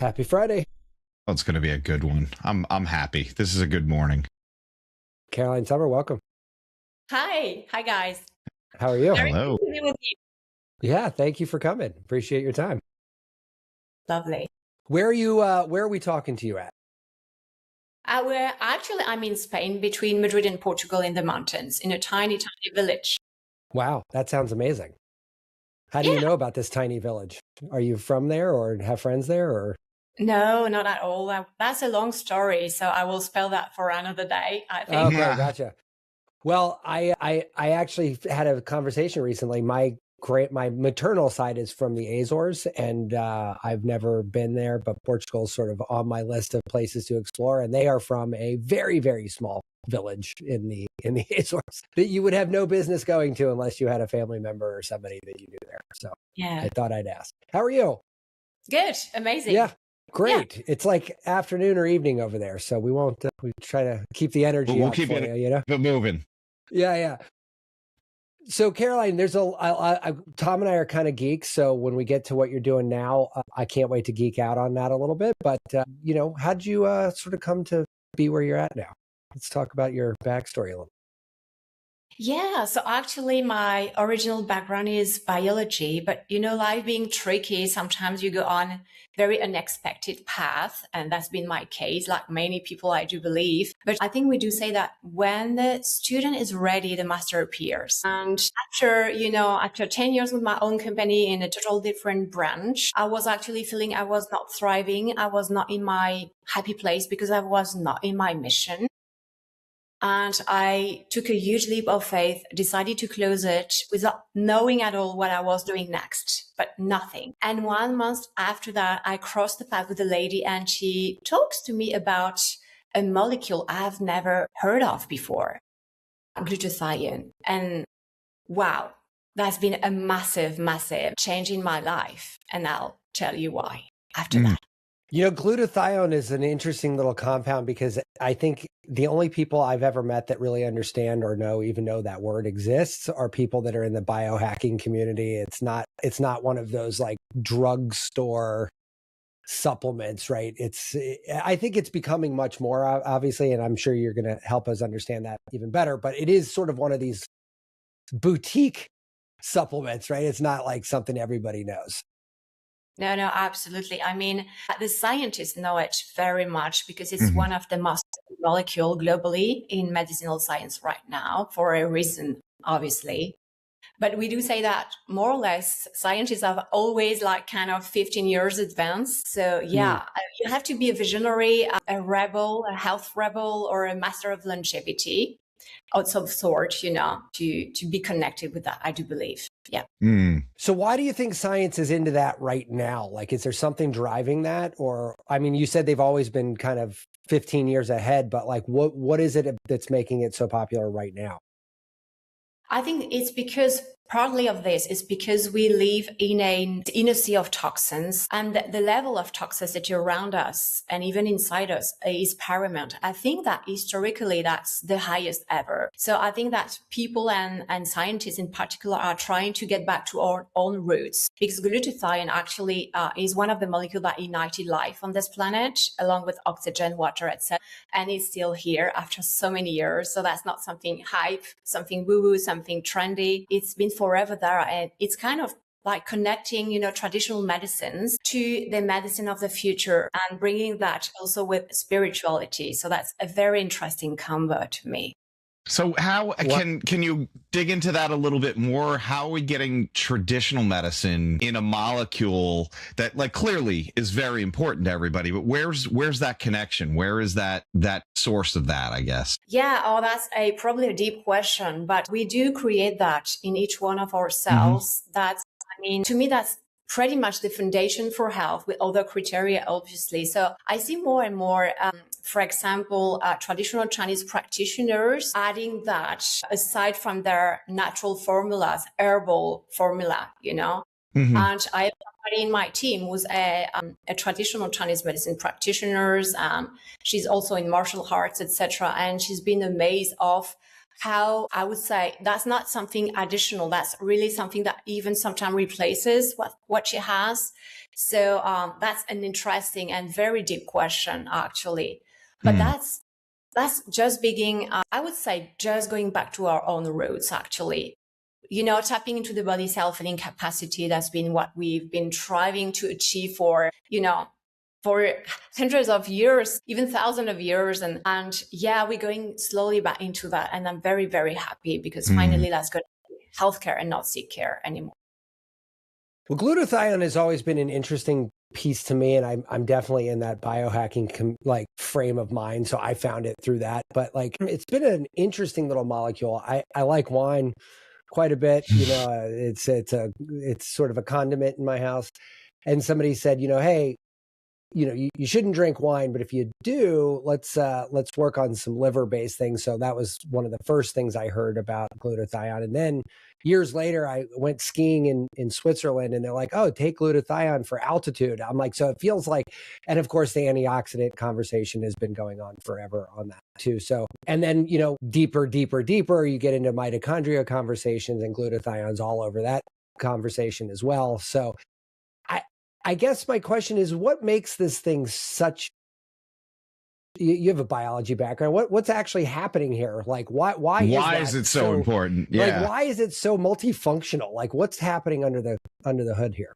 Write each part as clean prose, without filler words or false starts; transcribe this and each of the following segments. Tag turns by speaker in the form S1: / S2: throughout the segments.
S1: Happy Friday.
S2: Oh, it's going to be a good one. I'm happy. This is a good morning.
S1: Caroline Sommer, welcome.
S3: Hi guys.
S1: How are you?
S2: Hello.
S3: Nice to be with you.
S1: Yeah, thank you for coming. Appreciate your time.
S3: Lovely.
S1: Where are we talking to you at?
S3: I'm in Spain, between Madrid and Portugal, in the mountains, in a tiny village.
S1: Wow, that sounds amazing. How do you know about this tiny village? Are you from there or have friends there, or?
S3: No, not at all. That's a long story, so I will spell that for another day, I think.
S1: Okay, gotcha. Well, I actually had a conversation recently. My maternal side is from the Azores, and I've never been there, but Portugal's sort of on my list of places to explore. And they are from a very, very small village in the Azores that you would have no business going to unless you had a family member or somebody that you knew there. So yeah, I thought I'd ask. How are you?
S3: Good, amazing.
S1: Yeah. Great. Yeah. It's like afternoon or evening over there, so we won't. We try to keep the energy. We'll keep it
S2: moving.
S1: Yeah. So Caroline, there's Tom and I are kind of geeks. So when we get to what you're doing now, I can't wait to geek out on that a little bit. But how'd you sort of come to be where you're at now? Let's talk about your backstory a little.
S3: Yeah, so actually my original background is biology, but life being tricky, sometimes you go on very unexpected path, and that's been my case, like many people, I do believe. But I think we do say that when the student is ready, the master appears. And after 10 years with my own company in a total different branch, I was actually feeling I was not thriving. I was not in my happy place because I was not in my mission. And I took a huge leap of faith, decided to close it without knowing at all what I was doing next, but nothing. And 1 month after that, I crossed the path with a lady, and she talks to me about a molecule I've never heard of before, glutathione. And wow, that's been a massive, massive change in my life. And I'll tell you why after that.
S1: Glutathione is an interesting little compound because I think the only people I've ever met that really understand or even know that word exists are people that are in the biohacking community. It's not one of those like drugstore supplements, right? I think it's becoming much more, obviously, and I'm sure you're going to help us understand that even better, but it is sort of one of these boutique supplements, right? It's not like something everybody knows.
S3: No, absolutely. I mean, the scientists know it very much because it's one of the most molecule globally in medicinal science right now for a reason, obviously. But we do say that more or less scientists have always like kind of 15 years advanced. So yeah, you have to be a visionary, a rebel, a health rebel, or a master of longevity of some sort, to be connected with that, I do believe. Yeah.
S1: So why do you think science is into that right now? Like, is there something driving that? Or, I mean, you said they've always been kind of 15 years ahead, but like, what is it that's making it so popular right now?
S3: I think it's because partly of this is because we live in a sea of toxins, and the level of toxicity around us and even inside us is paramount. I think that historically that's the highest ever. So I think that people and scientists in particular are trying to get back to our own roots, because glutathione actually is one of the molecules that ignited life on this planet, along with oxygen, water, etc. And it's still here after so many years. So that's not something hype, something woo-woo, something trendy. It's been forever there, and it's kind of like connecting, traditional medicines to the medicine of the future and bringing that also with spirituality. So that's a very interesting combo to me.
S2: So how can you dig into that a little bit more? How are we getting traditional medicine in a molecule that like clearly is very important to everybody, but where's that connection? Where is that source of that, I guess?
S3: Yeah, that's probably a deep question, but we do create that in each one of our cells. To me, that's pretty much the foundation for health, with other criteria, obviously. So I see more and more, for example, traditional Chinese practitioners adding that aside from their natural formulas, herbal formula, And I have somebody in my team who's a traditional Chinese medicine practitioner. She's also in martial arts, etc. And she's been amazed of how I would say that's not something additional. That's really something that even sometimes replaces what she has. So that's an interesting and very deep question, actually. But that's just beginning. I would say just going back to our own roots, actually. Tapping into the body's self-healing capacity. That's been what we've been striving to achieve for hundreds of years, even thousands of years. And yeah, we're going slowly back into that. And I'm very, very happy because finally that's going to be healthcare and not sick care anymore.
S1: Well, glutathione has always been an interesting piece to me, and I'm definitely in that biohacking frame of mind. So I found it through that. But it's been an interesting little molecule. I like wine quite a bit. It's sort of a condiment in my house. And somebody said, hey, you shouldn't drink wine, but if you do, let's work on some liver-based things. So that was one of the first things I heard about glutathione. And then years later, I went skiing in Switzerland, and they're like, "Oh, take glutathione for altitude." I'm like, so it feels like, and of course, the antioxidant conversation has been going on forever on that too. So, and then deeper, you get into mitochondria conversations, and glutathione's all over that conversation as well. So, I guess my question is, what makes this thing such? You have a biology background. What's actually happening here? Why is it
S2: so important? Yeah.
S1: Why is it so multifunctional? What's happening under the hood here?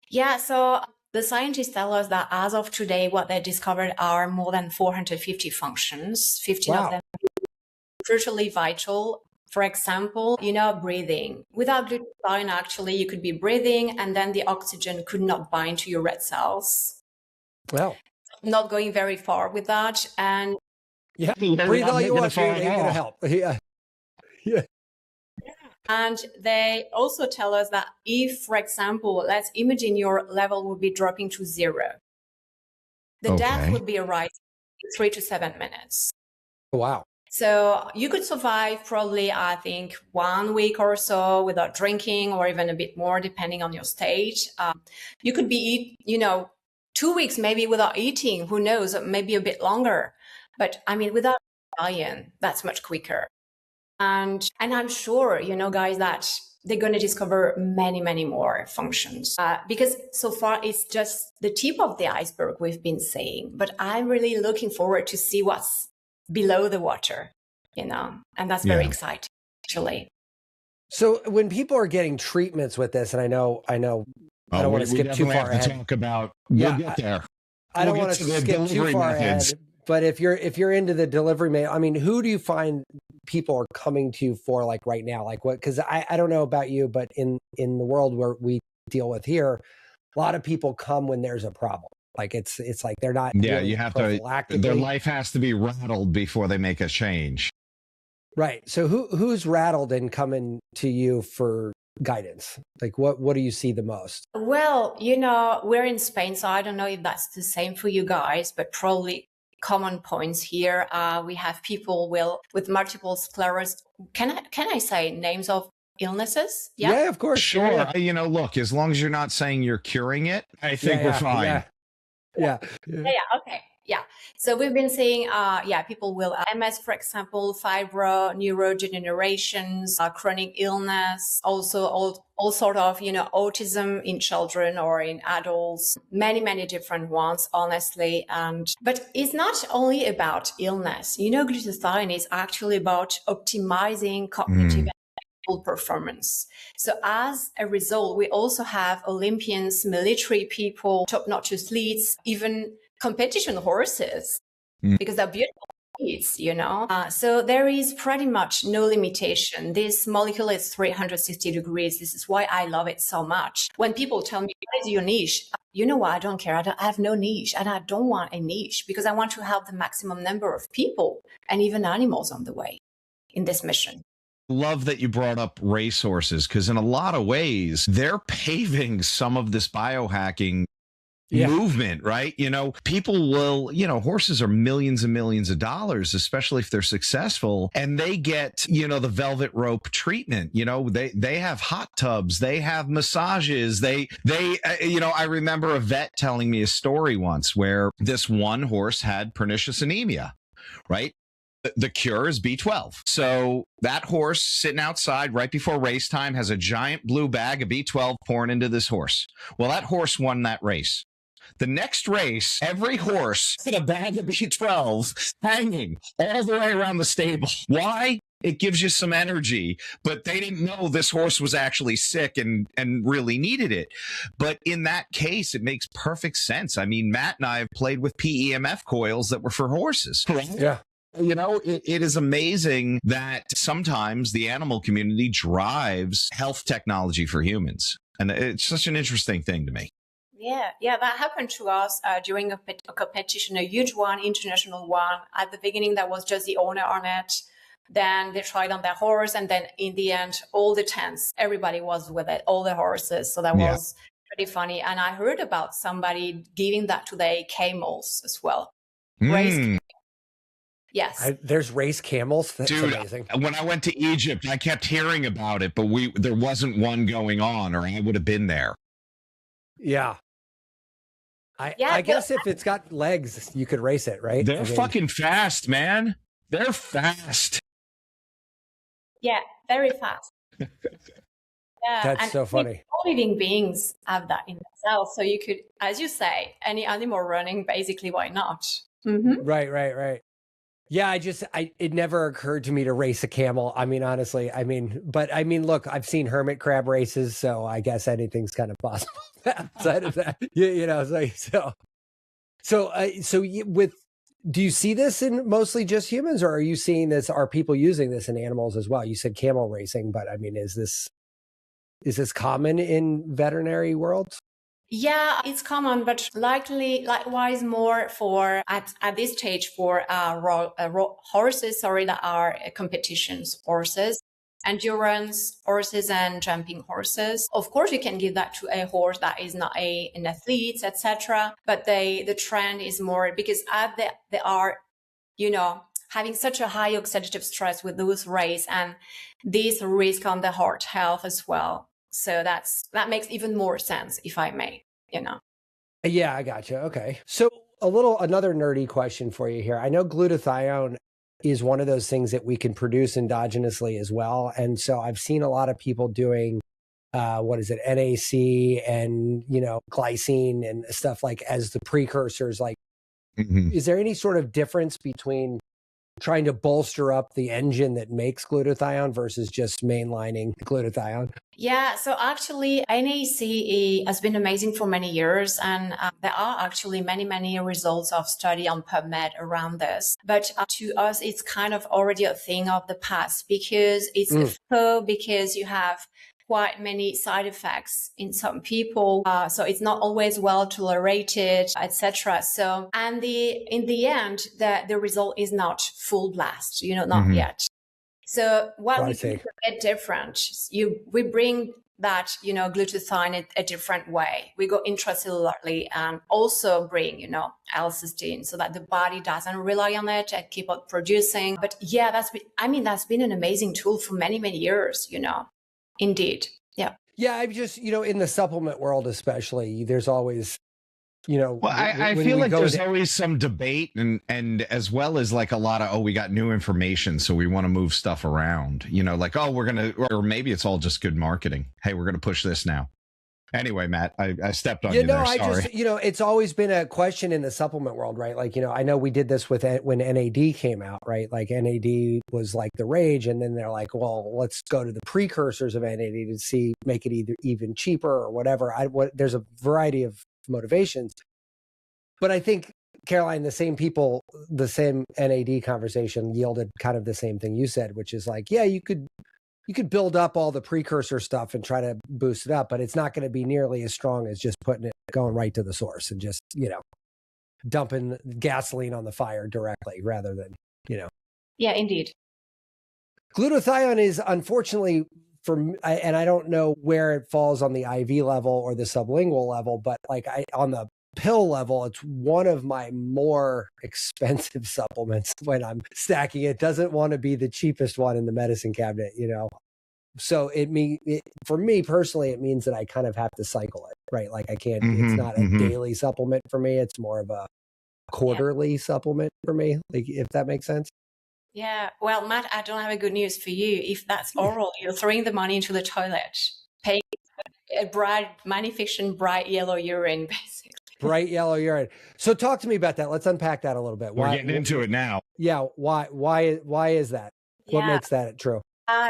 S3: Yeah. So the scientists tell us that as of today, what they discovered are more than 450 functions. 15 of them crucially vital. For example, breathing. Without glutathione, actually, you could be breathing and then the oxygen could not bind to your red cells.
S1: Well,
S3: not going very far with that. And
S1: yeah, breathe all you want, it ain't going to help. Yeah.
S3: And they also tell us that if, for example, let's imagine your level would be dropping to 0, the death would be arising in 3 to 7 minutes.
S1: Wow.
S3: So you could survive probably, I think, 1 week or so without drinking, or even a bit more, depending on your stage. You could be, 2 weeks maybe without eating. Who knows? Maybe a bit longer. But I mean, without iron, that's much quicker. And I'm sure, guys, that they're going to discover many, many more functions because so far it's just the tip of the iceberg we've been saying. But I'm really looking forward to see what's below the water, and that's very exciting, actually.
S1: So when people are getting treatments with this, and I know, I don't want to skip too far ahead.
S2: Talk about, we'll get there.
S1: I don't want to skip too far ahead. But if you're into the delivery, I mean, who do you find people are coming to you for right now? What? Because I don't know about you, but in the world where we deal with here, a lot of people come when there's a problem. It's like they're not.
S2: Yeah, you have to. Their life has to be rattled before they make a change.
S1: Right. So who's rattled and coming to you for guidance? What do you see the most?
S3: Well, we're in Spain, so I don't know if that's the same for you guys, but probably common points here. We have people with multiple sclerosis. Can I say names of illnesses?
S1: Yeah, of course.
S2: Sure. Yeah. Look, as long as you're not saying you're curing it, I think we're fine.
S1: Yeah.
S3: Okay. Yeah. So we've been seeing, people with MS, for example, fibro, neurodegenerations, chronic illness, also all sort of, autism in children or in adults, many, many different ones, honestly. But it's not only about illness. Glutathione is actually about optimizing cognitive performance. So as a result, we also have Olympians, military people, top-notch athletes, even competition horses, because they're beautiful athletes, So there is pretty much no limitation. This molecule is 360 degrees. This is why I love it so much. When people tell me, what is your niche? You know what? I don't care. I have no niche, and I don't want a niche because I want to help the maximum number of people and even animals on the way in this mission.
S2: Love that you brought up racehorses, because in a lot of ways they're paving some of this biohacking movement, right? People will, horses are millions and millions of dollars, especially if they're successful, and they get, the velvet rope treatment. They have hot tubs, they have massages, I remember a vet telling me a story once where this one horse had pernicious anemia, right? The cure is B12. So that horse sitting outside right before race time has a giant blue bag of B12 pouring into this horse. Well, that horse won that race. The next race, every horse had a bag of B12 hanging all the way around the stable. Why? It gives you some energy, but they didn't know this horse was actually sick and really needed it. But in that case, it makes perfect sense. I mean, Matt and I have played with PEMF coils that were for horses. Right?
S1: Yeah.
S2: You know, it is amazing that sometimes the animal community drives health technology for humans. And it's such an interesting thing to me.
S3: Yeah, that happened to us during a competition, a huge one, international one. At the beginning, that was just the owner on it. Then they tried on their horse. And then in the end, all the tents, everybody was with it, all the horses. So that was pretty funny. And I heard about somebody giving that to their camels as well. Race Yes.
S1: There's race camels. That's
S2: Dude,
S1: amazing.
S2: When I went to Egypt, I kept hearing about it, but there wasn't one going on, or I would have been there.
S1: Yeah. I guess if it's got legs, you could race it, right?
S2: They're fucking fast, man. They're fast.
S3: Yeah, very fast. Yeah,
S1: that's so funny.
S3: All living beings have that in themselves. So you could, as you say, any animal running, basically, why not? Mm-hmm.
S1: Right. Yeah, it never occurred to me to race a camel. I mean, honestly, look, I've seen hermit crab races, so I guess anything's kind of possible outside of that. Do you see this in mostly just humans, or are you seeing this? Are people using this in animals as well? You said camel racing, but I mean, is this common in veterinary worlds?
S3: Yeah, it's common, but likewise more for at this stage for horses, that are competitions horses, endurance horses, and jumping horses. Of course, you can give that to a horse that is not an athlete, etc. But the trend is more because they are, having such a high oxidative stress with those races, and this risk on the heart health as well. So that makes even more sense, if I may, Yeah,
S1: I gotcha. Okay. So another nerdy question for you here. I know glutathione is one of those things that we can produce endogenously as well. And so I've seen a lot of people doing, NAC and, glycine and stuff like as the precursors. Like, Is there any sort of difference between trying to bolster up the engine that makes glutathione versus just mainlining glutathione?
S3: Yeah, so actually NAC has been amazing for many years, and there are actually many results of study on PubMed around this. But to us, it's kind of already a thing of the past because because you have quite many side effects in some people, so it's not always well tolerated, etc. So, and in the end, the result is not full blast, not yet. So, what we do is a bit different. We bring that glutathione a different way. We go intracellularly and also bring L-cysteine so that the body doesn't rely on it and keep on producing. But yeah, that's been an amazing tool for many years. Indeed. Yeah.
S1: Yeah. I've just, in the supplement world, especially, there's always,
S2: well, I feel like there's always some debate and as well as like a lot of, we got new information, so we want to move stuff around, like, we're going to, or maybe it's all just good marketing. Hey, we're going to push this now. Anyway, Matt, I stepped on you there. Sorry.
S1: It's always been a question in the supplement world, right? Like, I know we did this with when NAD came out, right? Like NAD was like the rage. And then they're like, well, let's go to the precursors of NAD to make it either even cheaper or whatever. There's a variety of motivations. But I think, Caroline, the same NAD conversation yielded kind of the same thing you said, which is like, yeah, you could build up all the precursor stuff and try to boost it up, but it's not going to be nearly as strong as just going right to the source and just, dumping gasoline on the fire directly rather than,
S3: Yeah, indeed.
S1: Glutathione is unfortunately and I don't know where it falls on the IV level or the sublingual level, but on the pill level, it's one of my more expensive supplements when I'm stacking it. Doesn't want to be the cheapest one in the medicine cabinet, So for me personally, it means that I kind of have to cycle it, right? Like I can't, it's not a daily supplement for me. It's more of a quarterly supplement for me, like if that makes sense.
S3: Yeah. Well, Matt, I don't have a good news for you. If that's oral, you're throwing the money into the toilet, paying a bright, magnificent, bright yellow urine, basically.
S1: Bright yellow urine. So talk to me about that. Let's unpack that a little bit.
S2: We're getting into it now.
S1: Yeah. Why is that? What makes that true?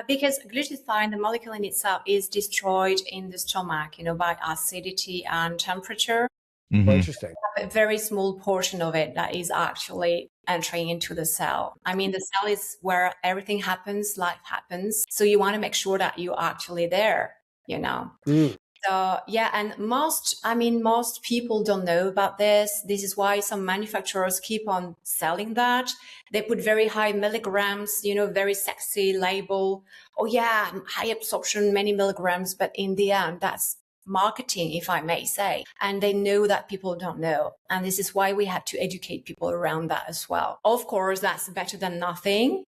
S3: Because glutathione, the molecule in itself, is destroyed in the stomach, by acidity and temperature.
S2: Mm-hmm.
S1: Interesting.
S3: A very small portion of it that is actually entering into the cell. I mean, the cell is where everything happens, life happens. So you want to make sure that you're actually there, So yeah, and most people don't know about this. This is why some manufacturers keep on selling that. They put very high milligrams, very sexy label. Oh yeah, high absorption, many milligrams. But in the end, that's marketing, if I may say. And they know that people don't know. And this is why we had to educate people around that as well. Of course, that's better than nothing.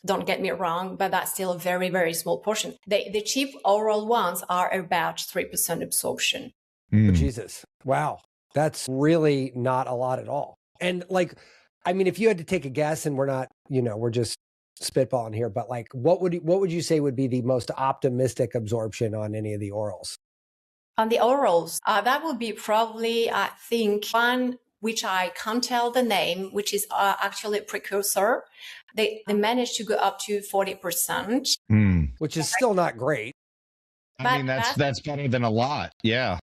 S3: Don't get me wrong, but that's still a very, very small portion. The cheap oral ones are about 3% absorption.
S1: Oh, Jesus. Wow. That's really not a lot at all. And if you had to take a guess, and we're not, we're just spitballing here, but what would you say would be the most optimistic absorption on any of the orals?
S3: On the orals, that would be probably, I think, one which I can't tell the name, which is actually a precursor. They managed to go up to 40%.
S1: Which is still not great.
S2: I mean, that's better than a lot. Yeah.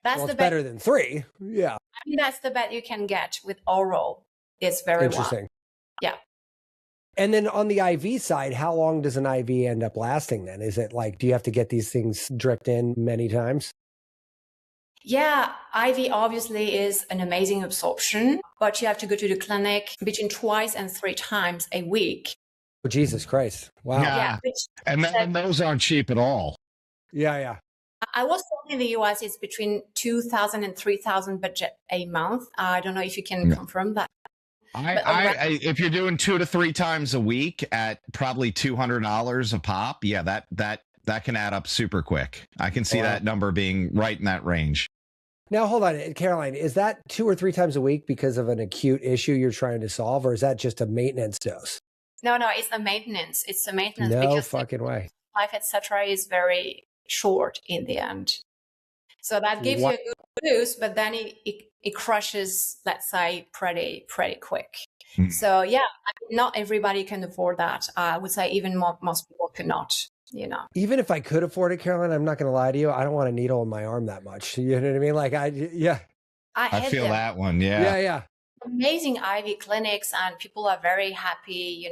S3: That's
S1: better than 3. Yeah.
S3: I mean, that's the bet you can get with oral. It's very
S1: interesting.
S3: Yeah.
S1: And then on the IV side, how long does an IV end up lasting then? Is it do you have to get these things dripped in many times?
S3: Yeah, IV obviously is an amazing absorption, but you have to go to the clinic between 2 and 3 times a week.
S1: Oh, Jesus Christ. Wow.
S2: Yeah. And those aren't cheap at all.
S1: Yeah.
S3: I was told in the US it's between $2,000 and $3,000 budget a month. I don't know if you can confirm that.
S2: If you're doing 2 to 3 times a week at probably $200 a pop, yeah, that can add up super quick. I can see that number being right in that range.
S1: Now, hold on, Caroline, is that 2 or 3 times a week because of an acute issue you're trying to solve, or is that just a maintenance dose?
S3: No, it's a maintenance. It's a maintenance.
S1: No
S3: because
S1: fucking way.
S3: Life, etc., is very short in the end. So that gives you a good boost, but then it crushes, let's say, pretty quick. So yeah, not everybody can afford that. I would say even most people cannot.
S1: Even if I could afford it, Caroline, I'm not going to lie to you. I don't want a needle in my arm that much. You know what I mean?
S2: I feel that one.
S1: Yeah.
S3: Amazing IV clinics, and people are very happy.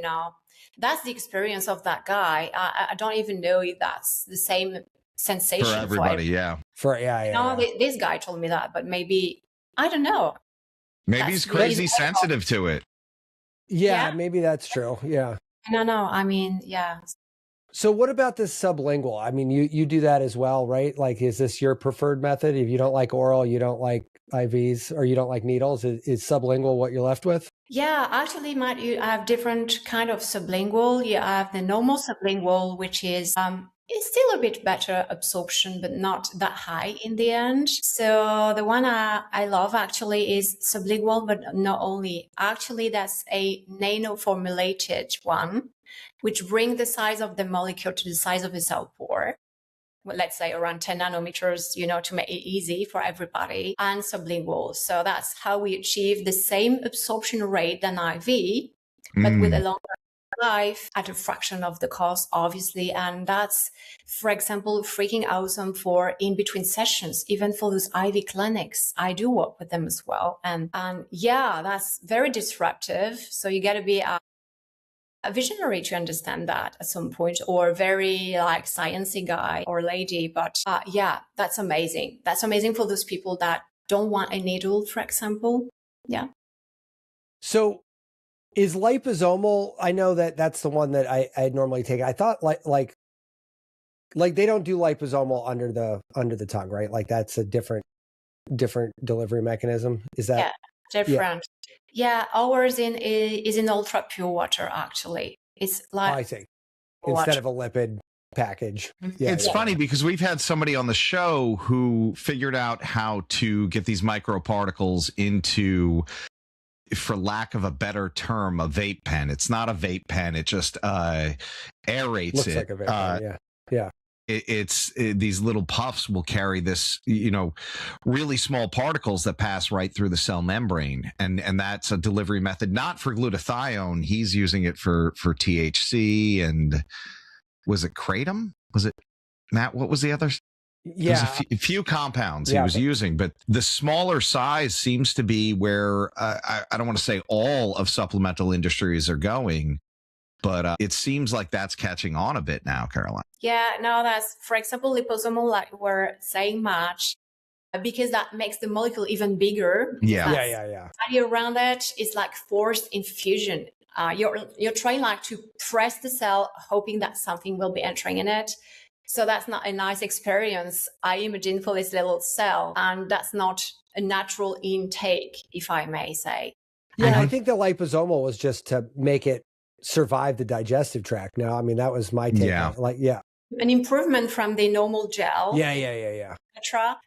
S3: That's the experience of that guy. I don't even know if that's the same sensation
S2: for everybody.
S3: This guy told me that, but maybe I don't know.
S2: Maybe he's crazy sensitive to it.
S1: Yeah, maybe that's true. Yeah.
S3: No. I mean, yeah.
S1: So what about this sublingual? I mean, you do that as well, right? Is this your preferred method? If you don't like oral, you don't like IVs, or you don't like needles, is sublingual what you're left with?
S3: Yeah, actually, Matt, you have different kind of sublingual. You have the normal sublingual, which is it's still a bit better absorption, but not that high in the end. So the one I love actually is sublingual, but not only. Actually, that's a nano-formulated one, which brings the size of the molecule to the size of a cell pore. Well, let's say around 10 nanometers, to make it easy for everybody, and sublingual. So that's how we achieve the same absorption rate than IV, but with a longer life at a fraction of the cost, obviously. And that's, for example, freaking awesome for in between sessions, even for those IV clinics. I do work with them as well. And yeah, that's very disruptive. So you got to be a visionary to understand that at some point, or very sciencey guy or lady. But yeah, that's amazing. That's amazing for those people that don't want a needle, for example. Yeah.
S1: So is liposomal, I know that's the one that I normally take. I thought like they don't do liposomal under the tongue, right? That's a different delivery mechanism. Is that?
S3: Yeah, different. Yeah, ours is in ultra pure water, actually. It's like
S1: I see. Instead of a lipid package. Yeah,
S2: it's funny because we've had somebody on the show who figured out how to get these microparticles into for lack of a better term, a vape pen. It's not a vape pen. It just aerates
S1: Looks
S2: it.
S1: like a vape pen, yeah. Yeah.
S2: These little puffs will carry this, really small particles that pass right through the cell membrane, and that's a delivery method not for glutathione. He's using it for THC, and was it kratom? Was it, Matt? What was the other?
S1: Yeah,
S2: there's a few compounds he was using, but the smaller size seems to be where I don't want to say all of supplemental industries are going. But it seems like that's catching on a bit now, Caroline.
S3: Yeah, no, that's, for example, liposomal, like we're saying much, because that makes the molecule even bigger.
S1: Yeah.
S3: Body around it is like forced infusion. You're trying like to press the cell, hoping that something will be entering in it. So that's not a nice experience, I imagine, for this little cell. And that's not a natural intake, if I may say.
S1: Yeah, I think the liposomal was just to make it survive the digestive tract. No, I mean, that was my take.
S2: Yeah.
S3: An improvement from the normal gel.
S1: Yeah.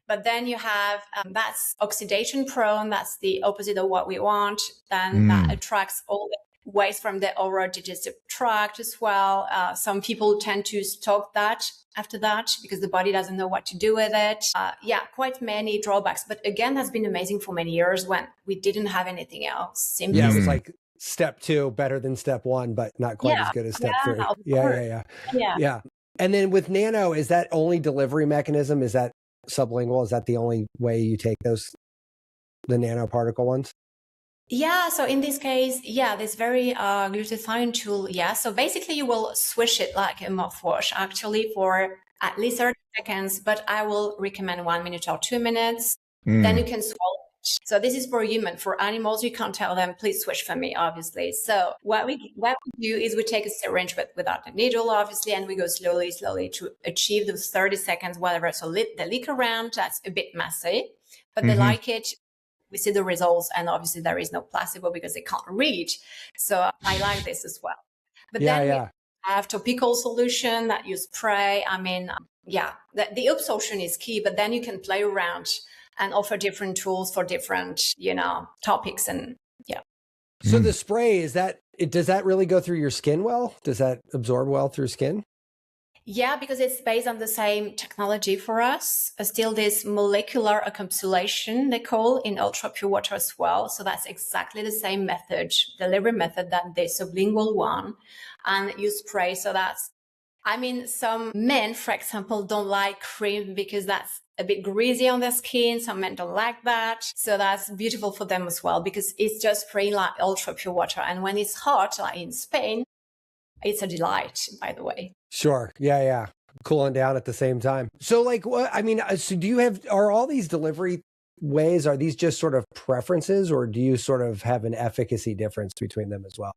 S3: But then you have, that's oxidation prone. That's the opposite of what we want. Then that attracts all the waste from the oral digestive tract as well. Some people tend to stop that after that because the body doesn't know what to do with it. Quite many drawbacks. But again, that's been amazing for many years when we didn't have anything else. Simply.
S1: Yeah, it was like step 2 better than step 1, but not quite as good as step 3. Yeah. And then with nano, is that only delivery mechanism? Is that sublingual? Is that the only way you take the nanoparticle ones?
S3: Yeah. So in this case, this very glutathione tool. Yeah. So basically you will swish it like a mouthwash actually for at least 30 seconds, but I will recommend 1 minute or 2 minutes. Then you can swallow. So this is for human. For animals, you can't tell them, please switch for me, obviously. So what we do is we take a syringe without a needle, obviously, and we go slowly to achieve those 30 seconds, whatever. So they leak around. That's a bit messy, but they like it. We see the results, and obviously there is no placebo because they can't read. So I like this as well. But then we have topical solution that you spray. I mean, the absorption is key, but then you can play around and offer different tools for different, topics. And
S1: So the spray, does that really go through your skin well? Does that absorb well through skin?
S3: Yeah, because it's based on the same technology for us. Still this molecular encapsulation, they call, in ultra pure water as well. So that's exactly the same method, delivery method, that the sublingual one. And you spray. So some men, for example, don't like cream because that's a bit greasy on their skin. Some men don't like that. So that's beautiful for them as well, because it's just spraying like ultra pure water. And when it's hot, like in Spain, it's a delight, by the way.
S1: Sure. Yeah. Cooling down at the same time. So are all these delivery ways, are these just sort of preferences, or do you sort of have an efficacy difference between them as well?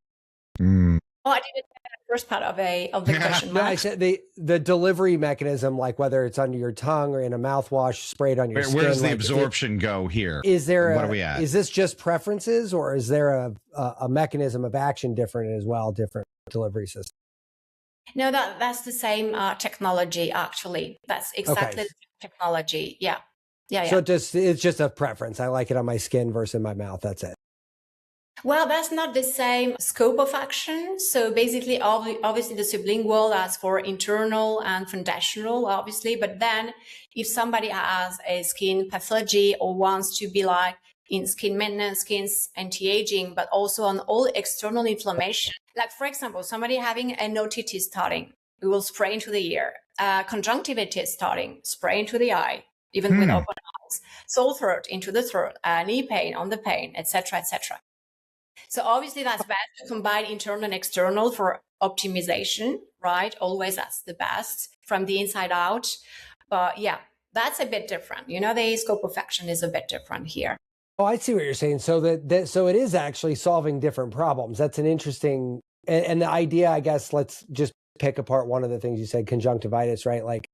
S3: Oh, I didn't say that first part of the question.
S1: No, I said the delivery mechanism, like whether it's under your tongue or in a mouthwash sprayed on your skin.
S2: Where does the absorption go here?
S1: Is there
S2: what are we at?
S1: Is this just preferences, or is there a mechanism of action different as well, different delivery system?
S3: No, that's the same technology, actually. That's exactly the technology. Yeah.
S1: So it's just a preference. I like it on my skin versus in my mouth. That's it.
S3: Well, that's not the same scope of action. So basically, obviously the sublingual, that's for internal and foundational, obviously. But then if somebody has a skin pathology or wants to be like in skin maintenance, skin anti-aging, but also on all external inflammation, like for example, somebody having an otitis starting, we will spray into the ear. Conjunctivitis starting, spray into the eye, even with open eyes. Sore throat into the throat, knee pain on the pain, etc., etc. So obviously that's best to combine internal and external for optimization, right? Always that's the best from the inside out. But that's a bit different. The scope of action is a bit different here.
S1: Oh, I see what you're saying. So so it is actually solving different problems. That's an interesting, and the idea, I guess, let's just pick apart one of the things you said, conjunctivitis, right? Like,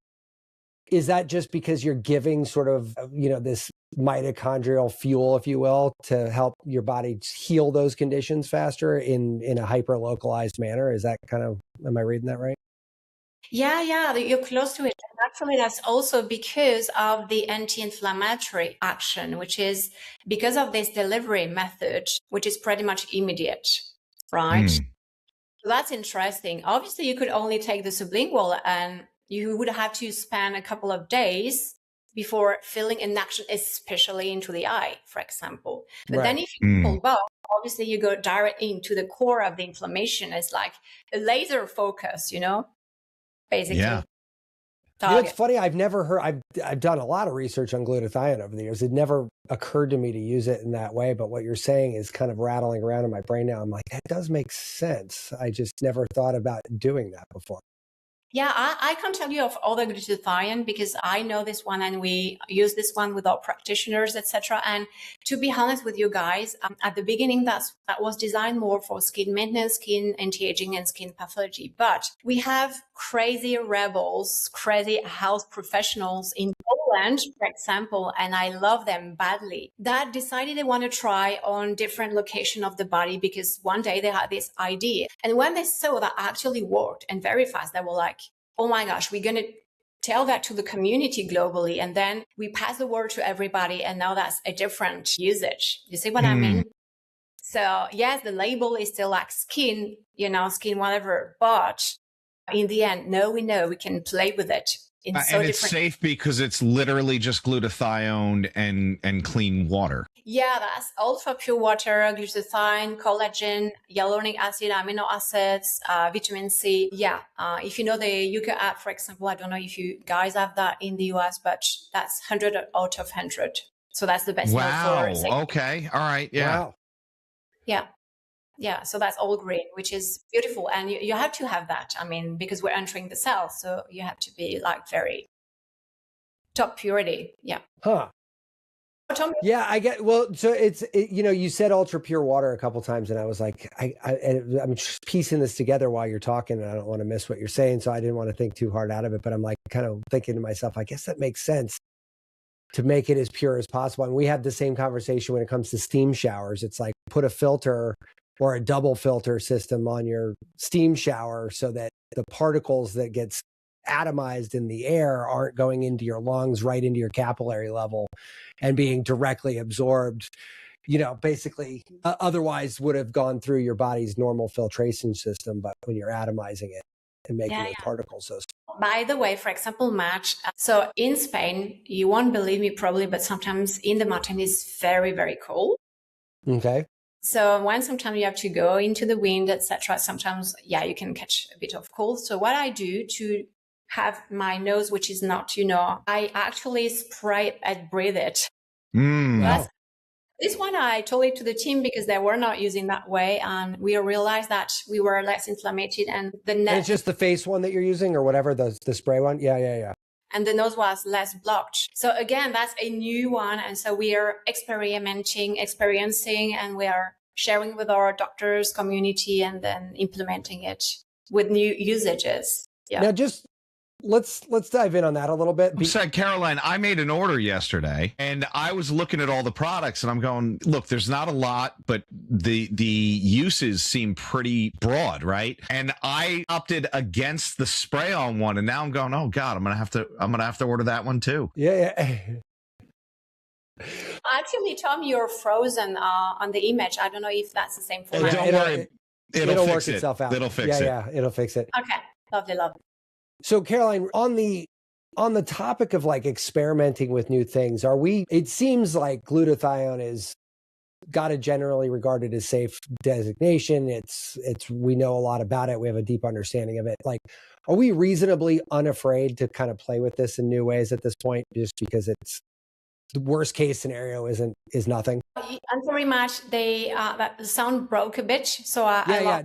S1: is that just because you're giving sort of, this mitochondrial fuel, if you will, to help your body heal those conditions faster in a hyper localized manner? Is that kind of, am I reading that right?
S3: Yeah, you're close to it. And actually, that's also because of the anti-inflammatory action, which is because of this delivery method, which is pretty much immediate, right?
S2: Mm.
S3: So that's interesting. Obviously, you could only take the sublingual and you would have to spend a couple of days before feeling an action, especially into the eye, for example. But then if you pull both, obviously you go direct into the core of the inflammation. It's like a laser focus, basically.
S2: Yeah.
S1: It's funny. I've never heard. I've done a lot of research on glutathione over the years. It never occurred to me to use it in that way. But what you're saying is kind of rattling around in my brain now. I'm like, that does make sense. I just never thought about doing that before.
S3: Yeah, I can't tell you of all the glutathione because I know this one and we use this one with our practitioners, etc. And to be honest with you guys, at the beginning, that was designed more for skin maintenance, skin anti-aging, and skin pathology. But we have crazy rebels, crazy health professionals in Poland, for example, and I love them badly, that decided they want to try on different location of the body because one day they had this idea. And when they saw that actually worked and very fast, they were like, oh my gosh, we're going to tell that to the community globally. And then we pass the word to everybody. And now that's a different usage. You see what I mean? So yes, the label is still like skin, skin, whatever. But in the end, no, we know we can play with it.
S2: And it's safe because it's literally just glutathione and clean water.
S3: Yeah, that's ultra pure water, glutathione, collagen, hyaluronic acid, amino acids, vitamin C. Yeah, if you know the Yuka app, for example, I don't know if you guys have that in the US, but that's 100 out of 100. So that's the best.
S2: Wow. Okay. All right. Yeah.
S1: Wow.
S3: Yeah. So that's all green, which is beautiful. And you have to have that. I mean, because we're entering the cell. So you have to be like very top purity. Yeah.
S1: Huh. Yeah, I get. Well, so you said ultra pure water a couple times, and I was like, I'm just piecing this together while you're talking, and I don't want to miss what you're saying, so I didn't want to think too hard out of it. But I'm like, kind of thinking to myself, I guess that makes sense to make it as pure as possible. And we have the same conversation when it comes to steam showers. It's like put a filter or a double filter system on your steam shower so that the particles that gets atomized in the air aren't going into your lungs right into your capillary level and being directly absorbed, basically otherwise would have gone through your body's normal filtration system, but when you're atomizing it and making the particles.
S3: By the way, for example, Matt, so in Spain, you won't believe me probably, but sometimes in the mountain is very, very cold.
S1: Okay.
S3: So when sometimes you have to go into the wind, etc., sometimes, you can catch a bit of cold. So what I do to have my nose, which is not, I actually spray and breathe it. This one I told it to the team because they were not using that way. And we realized that we were less inflamed and
S1: and it's just the face one that you're using or whatever, the spray one. Yeah.
S3: And the nose was less blocked. So again, that's a new one. And so we are experiencing, and we are sharing with our doctors community and then implementing it with new usages. Yeah.
S1: Now let's dive in on that a little bit.
S2: Said Caroline, I made an order yesterday and I was looking at all the products and I'm going, look, there's not a lot, but the uses seem pretty broad, right? And I opted against the spray on one, and now I'm going, oh God, I'm gonna have to order that one too.
S1: Yeah.
S3: Actually, Tom, you're frozen on the image. I don't know if that's the same for
S2: you. Don't worry, it'll
S1: work itself out.
S2: It'll fix it.
S1: Yeah, it'll fix it.
S3: Okay, lovely.
S1: So Caroline, on the topic of like experimenting with new things, it seems like glutathione is got a generally regarded as safe designation. We know a lot about it. We have a deep understanding of it. Like, are we reasonably unafraid to kind of play with this in new ways at this point, just because it's the worst case scenario is nothing?
S3: I'm sorry, Matt. That sound broke a bit. So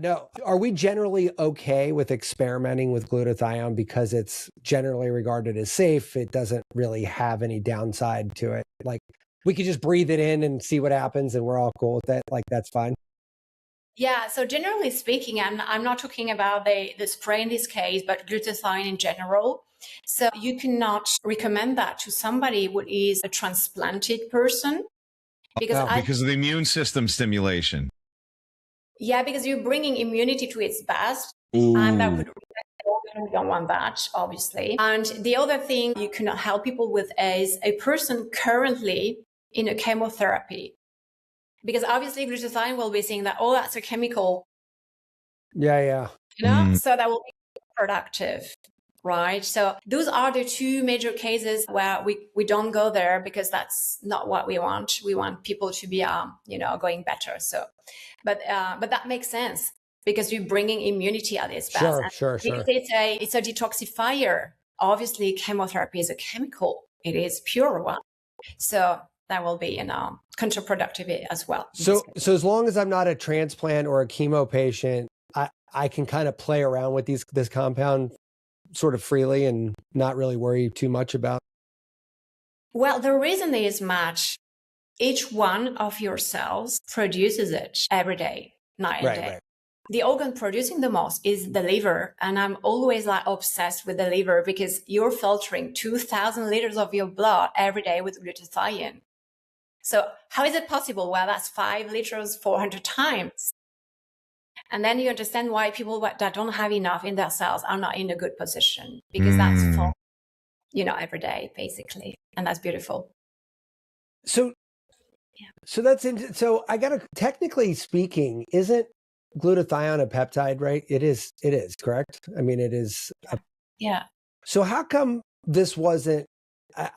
S1: no. Are we generally okay with experimenting with glutathione because it's generally regarded as safe? It doesn't really have any downside to it. Like, we could just breathe it in and see what happens, and we're all cool with that. Like, that's fine.
S3: Yeah. So generally speaking, I'm not talking about the spray in this case, but glutathione in general. So you cannot recommend that to somebody who is a transplanted person.
S2: Because of the immune system stimulation.
S3: Yeah, because you're bringing immunity to its best.
S2: Ooh.
S3: And that would organ. We don't want that, obviously. And the other thing you cannot help people with is a person currently in a chemotherapy. Because obviously glutathione will be saying that, oh, that's a chemical.
S1: Yeah.
S3: So that will be productive, right? So those are the two major cases where we don't go there because that's not what we want. We want people to be, going better. So, but that makes sense because you're bringing immunity at its best.
S1: Sure.
S3: It's a detoxifier. Obviously, chemotherapy is a chemical. It is pure one. So that will be, counterproductive as well.
S1: So as long as I'm not a transplant or a chemo patient, I can kind of play around with this compound sort of freely and not really worry too much about.
S3: Well, the reason is, Matt, each one of your cells produces it every day, night and day. Right. The organ producing the most is the liver. And I'm always obsessed with the liver because you're filtering 2,000 liters of your blood every day with glutathione. So how is it possible? Well, that's 5 liters, 400 times. And then you understand why people that don't have enough in their cells are not in a good position because that's full, every day, basically. And that's beautiful.
S1: So I got to, technically speaking, isn't glutathione a peptide, right? It is, correct? I mean, it is.
S3: Yeah.
S1: So how come this wasn't,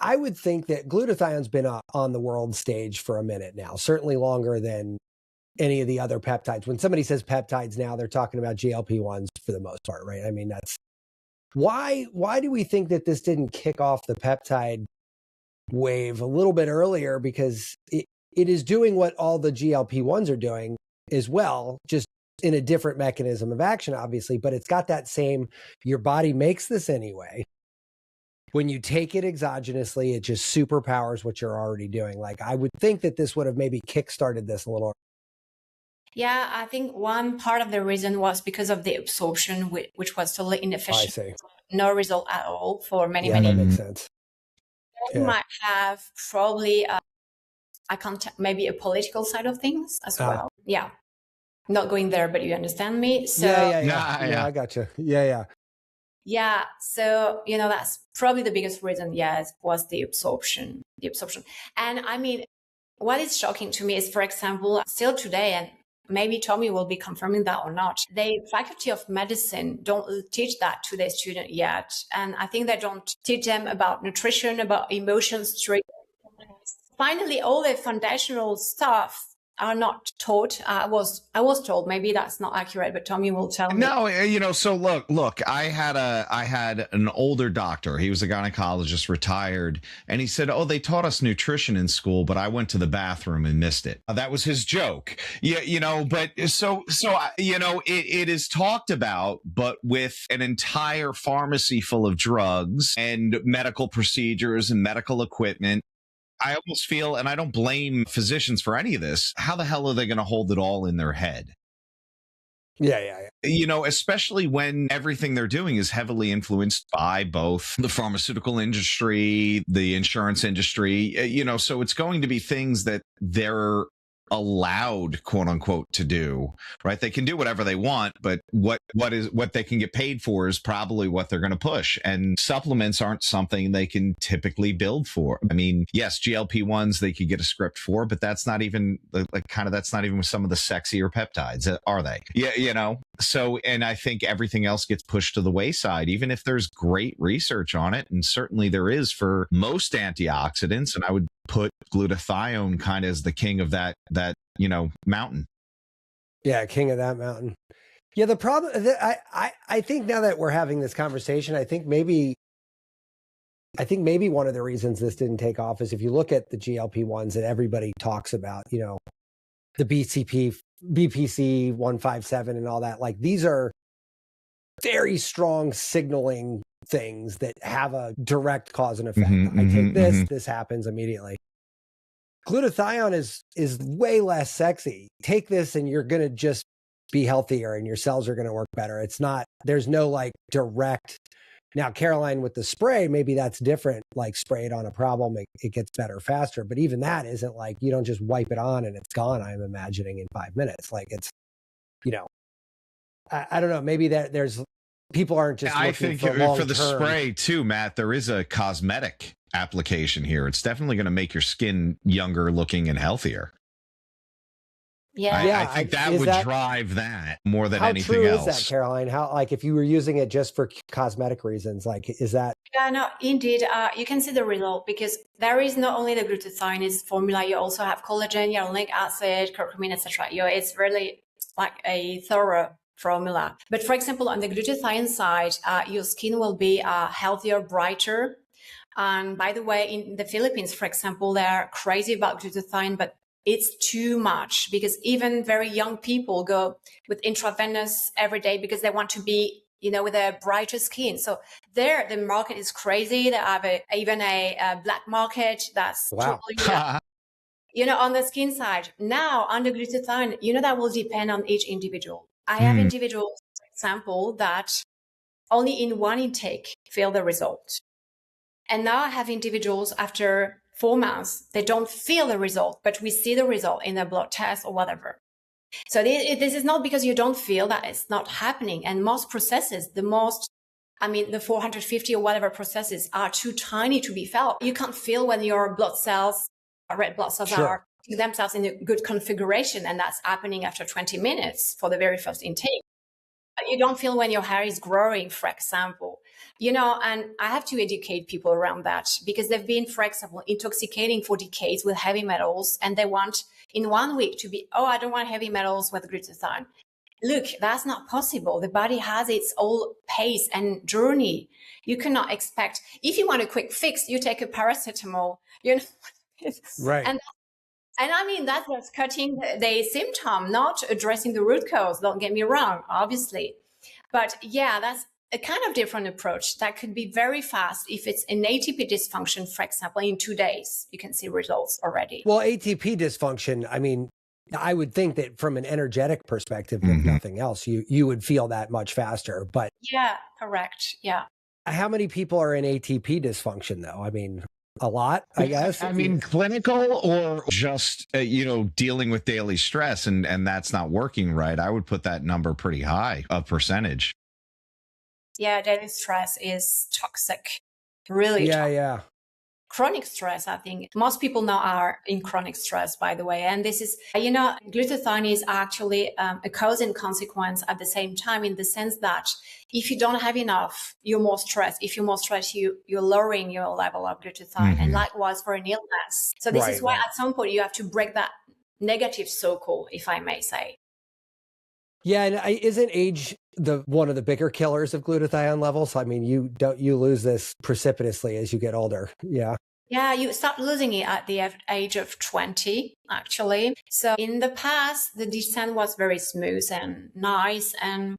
S1: I would think that glutathione's been on the world stage for a minute now, certainly longer than any of the other peptides. When somebody says peptides now, they're talking about GLP-1s for the most part, right? I mean, that's why do we think that this didn't kick off the peptide wave a little bit earlier? Because it is doing what all the GLP-1s are doing as well, just in a different mechanism of action, obviously, but it's got that same, your body makes this anyway. When you take it exogenously, it just superpowers what you're already doing. Like, I would think that this would have maybe kickstarted this a little.
S3: Yeah, I think one part of the reason was because of the absorption, which was totally inefficient.
S1: I see.
S3: No result at all for many.
S1: That makes sense.
S3: You might have probably, maybe a political side of things as well. Yeah. Not going there, but you understand me. So
S1: yeah, I got you. Yeah.
S3: Yeah. So, that's probably the biggest reason, was the absorption. And I mean, what is shocking to me is, for example, still today, and maybe Tommy will be confirming that or not, the Faculty of Medicine don't teach that to their student yet. And I think they don't teach them about nutrition, about emotions. Finally, all the foundational stuff are not taught. I was told, maybe that's not accurate, but Tommy will tell me.
S2: No, so look, I had an older doctor. He was a gynecologist, retired, and he said, "Oh, they taught us nutrition in school, but I went to the bathroom and missed it." That was his joke. Yeah, but so it is talked about, but with an entire pharmacy full of drugs and medical procedures and medical equipment, I almost feel, and I don't blame physicians for any of this, how the hell are they going to hold it all in their head?
S1: Yeah.
S2: Especially when everything they're doing is heavily influenced by both the pharmaceutical industry, the insurance industry, so it's going to be things that they're allowed, quote unquote, to do, right? They can do whatever they want, but what they can get paid for is probably what they're going to push. And supplements aren't something they can typically build for. I mean, yes, GLP-1s they could get a script for, but that's not even that's not even some of the sexier peptides, are they? Yeah, So, and I think everything else gets pushed to the wayside, even if there's great research on it, and certainly there is for most antioxidants. And I would put glutathione kind of as the king of that mountain.
S1: Yeah, king of that mountain. Yeah, the problem, I think now that we're having this conversation, I think maybe one of the reasons this didn't take off is if you look at the GLP-1s that everybody talks about, the BPC 157 and all that, like these are very strong signaling things that have a direct cause and effect. I take this, this happens immediately. Glutathione is way less sexy. Take this and you're going to just be healthier and your cells are going to work better. It's not, there's no like direct. Now, Caroline, with the spray, maybe that's different, like spray it on a problem, it gets better faster. But even that isn't like, you don't just wipe it on and it's gone, I'm imagining, in 5 minutes. Like it's, I don't know, maybe that there's people aren't just
S2: I
S1: looking
S2: think
S1: for long
S2: for the
S1: term.
S2: spray too, Matt, there is a cosmetic application here. It's definitely going to make your skin younger looking and healthier.
S3: Yeah.
S2: I think that would drive that more than anything
S1: else. How
S2: else.
S1: true is that, Caroline? How, like, if you were using it just for cosmetic reasons, like, is that?
S3: Yeah, no, indeed. You can see the result because there is not only the glutathione formula, you also have collagen, hyaluronic acid, curcumin, etc. It's really like a thorough formula. But for example, on the glutathione side, your skin will be healthier, brighter. And by the way, in the Philippines, for example, they're crazy about glutathione, but it's too much because even very young people go with intravenous every day because they want to be, with a brighter skin. So there, the market is crazy. They have even a black market that's totally, on the skin side. Now, on the glutathione, that will depend on each individual. I have individuals, for example, that only in one intake feel the result. And now I have individuals after 4 months, they don't feel the result, but we see the result in a blood test or whatever. So this is not because you don't feel that it's not happening. And most processes, the 450 or whatever processes are too tiny to be felt. You can't feel when your blood cells, red blood cells are themselves in a good configuration. And that's happening after 20 minutes for the very first intake. You don't feel when your hair is growing, for example, and I have to educate people around that because they've been, for example, intoxicating for decades with heavy metals and they want in 1 week to be, I don't want heavy metals with glutathione. Look, that's not possible. The body has its own pace and journey. You cannot expect, if you want a quick fix, you take a paracetamol,
S1: Right.
S3: And I mean, that's what's cutting the symptom, not addressing the root cause. Don't get me wrong, obviously. But yeah, that's a kind of different approach that could be very fast. If it's an ATP dysfunction, for example, in 2 days, you can see results already.
S1: Well, ATP dysfunction, I mean, I would think that from an energetic perspective, if nothing else, you would feel that much faster. But
S3: yeah, correct. Yeah.
S1: How many people are in ATP dysfunction, though? I mean, a lot, I guess.
S2: I mean, clinical or just, dealing with daily stress and that's not working right. I would put that number pretty high, a percentage.
S3: Yeah, daily stress is toxic. Really toxic.
S1: Yeah.
S3: Chronic stress, I think most people now are in chronic stress, by the way. And this is, glutathione is actually a cause and consequence at the same time, in the sense that if you don't have enough, you're more stressed. If you're more stressed, you're lowering your level of glutathione. And likewise for an illness. So this is why at some point you have to break that negative cycle, if I may say.
S1: Yeah, and isn't age one of the bigger killers of glutathione levels? I mean, you lose this precipitously as you get older. Yeah.
S3: Yeah, you start losing it at the age of 20, actually. So in the past, the descent was very smooth and nice, and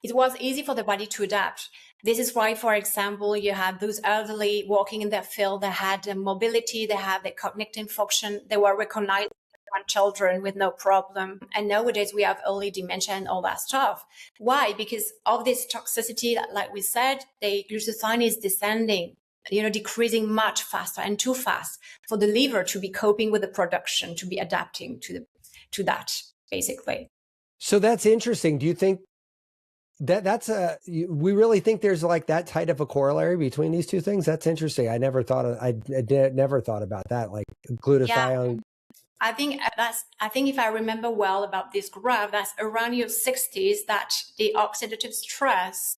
S3: it was easy for the body to adapt. This is why, for example, you had those elderly walking in their field, they had the mobility, they had the cognitive function, they were recognized on children with no problem. And nowadays we have early dementia and all that stuff. Why? Because of this toxicity, like we said, the glutathione is descending, decreasing much faster and too fast for the liver to be coping with the production, to be adapting to that, basically.
S1: So that's interesting. Do you think we really think there's like that tight of a corollary between these two things? That's interesting. I never thought about that. Like glutathione.
S3: Yeah. I think if I remember well about this graph, that's around your 60s that the oxidative stress,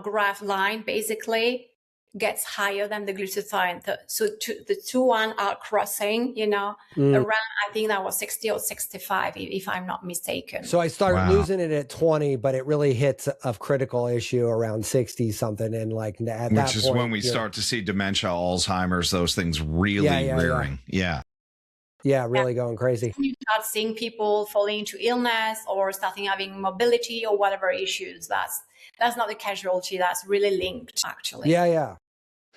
S3: graph line basically gets higher than the glutathione. So the two are crossing, around, I think that was 60 or 65, if I'm not mistaken.
S1: So I started losing it at 20, but it really hits a critical issue around 60 something. And like at that
S2: which is
S1: point,
S2: when we start to see dementia, Alzheimer's, those things really rearing.
S1: Yeah, really going crazy.
S3: You start seeing people falling into illness or starting having mobility or whatever issues. That's not the casualty. That's really linked, actually.
S1: Yeah.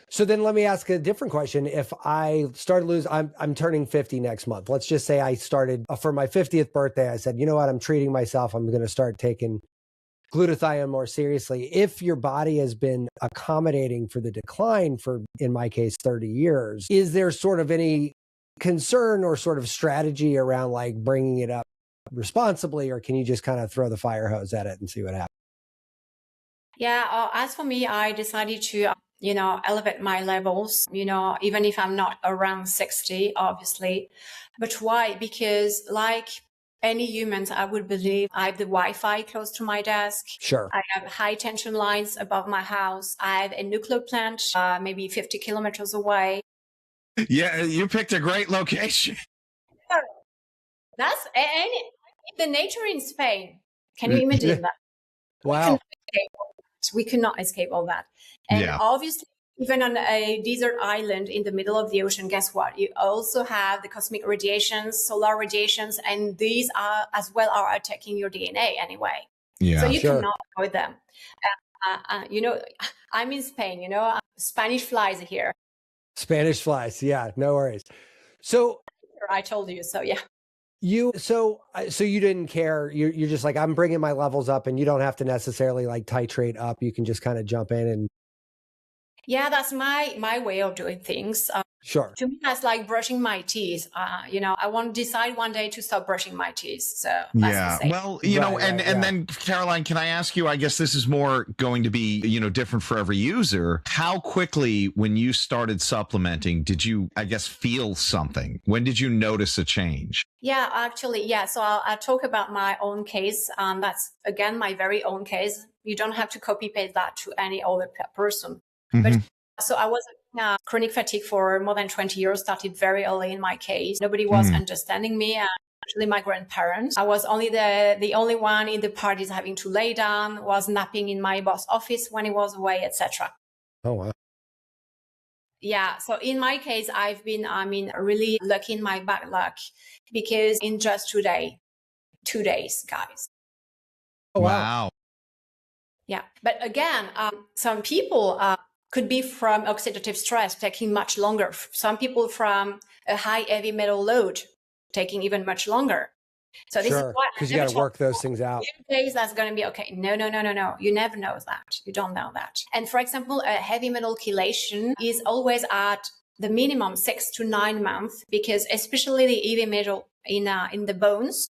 S1: So then let me ask a different question. If I started losing, I'm turning 50 next month. Let's just say I started for my 50th birthday. I said, you know what? I'm treating myself. I'm going to start taking glutathione more seriously. If your body has been accommodating for the decline for, in my case, 30 years, is there sort of any concern or sort of strategy around like bringing it up responsibly, or can you just kind of throw the fire hose at it and see what happens?
S3: Yeah, as for me, I decided to, elevate my levels, even if I'm not around 60, obviously. But why? Because like any humans, I would believe I have the Wi-Fi close to my desk.
S1: Sure.
S3: I have high tension lines above my house. I have a nuclear plant, maybe 50 kilometers away.
S2: Yeah, you picked a great location.
S3: That's the nature in Spain. Can you imagine that?
S1: Wow.
S3: We cannot escape all that. And obviously, even on a desert island in the middle of the ocean, guess what? You also have the cosmic radiations, solar radiations, and these are as well are attacking your DNA anyway.
S2: Yeah,
S3: so you cannot avoid them. I'm in Spain, Spanish flies here.
S1: Spanish flies. Yeah, no worries. So
S3: I told you, so yeah.
S1: So you didn't care. You're just like, I'm bringing my levels up, and you don't have to necessarily like titrate up. You can just kind of jump in and.
S3: Yeah, that's my way of doing things.
S1: Sure.
S3: To me, that's like brushing my teeth. I want to decide one day to stop brushing my teeth. So that's
S2: well, then Caroline, can I ask you? I guess this is more going to be different for every user. How quickly, when you started supplementing, did you, I guess, feel something? When did you notice a change?
S3: Yeah, actually, yeah. So I'll talk about my own case. That's again my very own case. You don't have to copy paste that to any other person.
S2: Mm-hmm.
S3: But so I was chronic fatigue for more than 20 years, started very early in my case. Nobody was understanding me. Actually, my grandparents. I was only the only one in the parties having to lay down, was napping in my boss office when he was away, etc.
S1: Oh, wow.
S3: Yeah. So in my case, I've been, really lucky in my bad luck, because in just 2 days, guys.
S1: Oh,
S2: wow.
S3: Yeah. But again, some people could be from oxidative stress taking much longer. Some people from a high heavy metal load taking even much longer. So this is what,
S1: because you got to work those things out.
S3: Days that's going to be okay. No. You never know that. You don't know that. And for example, a heavy metal chelation is always at the minimum 6 to 9 months, because especially the heavy metal in the bones,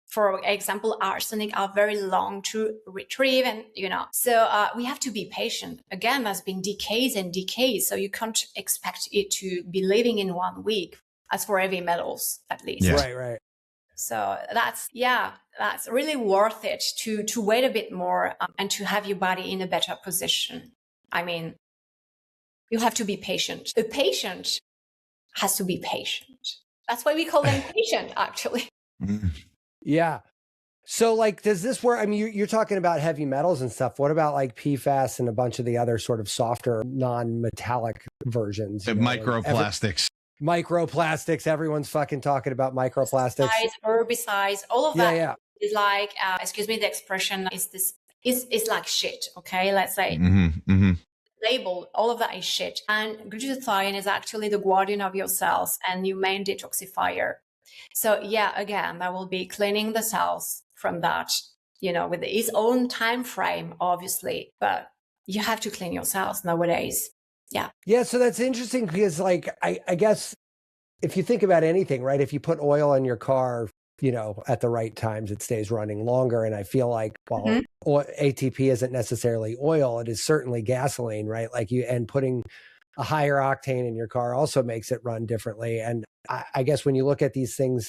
S3: for example, arsenic, are very long to retrieve, and so we have to be patient. Again, that's been decades and decades, so you can't expect it to be living in 1 week, as for heavy metals at least.
S2: Yeah.
S1: Right.
S3: So that's really worth it to wait a bit more and to have your body in a better position. I mean, you have to be patient. A patient has to be patient. That's why we call them patient, actually.
S1: Yeah. So like, does this work? I mean, you're talking about heavy metals and stuff. What about like PFAS and a bunch of the other sort of softer, non-metallic versions?
S2: Microplastics.
S1: Microplastics. Everyone's fucking talking about microplastics.
S3: Herbicides, all of that.
S1: Yeah.
S3: Is like, excuse me, the expression is like shit. Okay. Let's say label, all of that is shit. And glutathione is actually the guardian of your cells and your main detoxifier. So yeah, again, that will be cleaning the cells from that, with its own time frame, obviously, but you have to clean your cells nowadays. Yeah.
S1: Yeah. So that's interesting, because like, I guess if you think about anything, right, if you put oil in your car, at the right times, it stays running longer. And I feel like, well, ATP isn't necessarily oil. It is certainly gasoline, right? Like and putting a higher octane in your car also makes it run differently. And I guess when you look at these things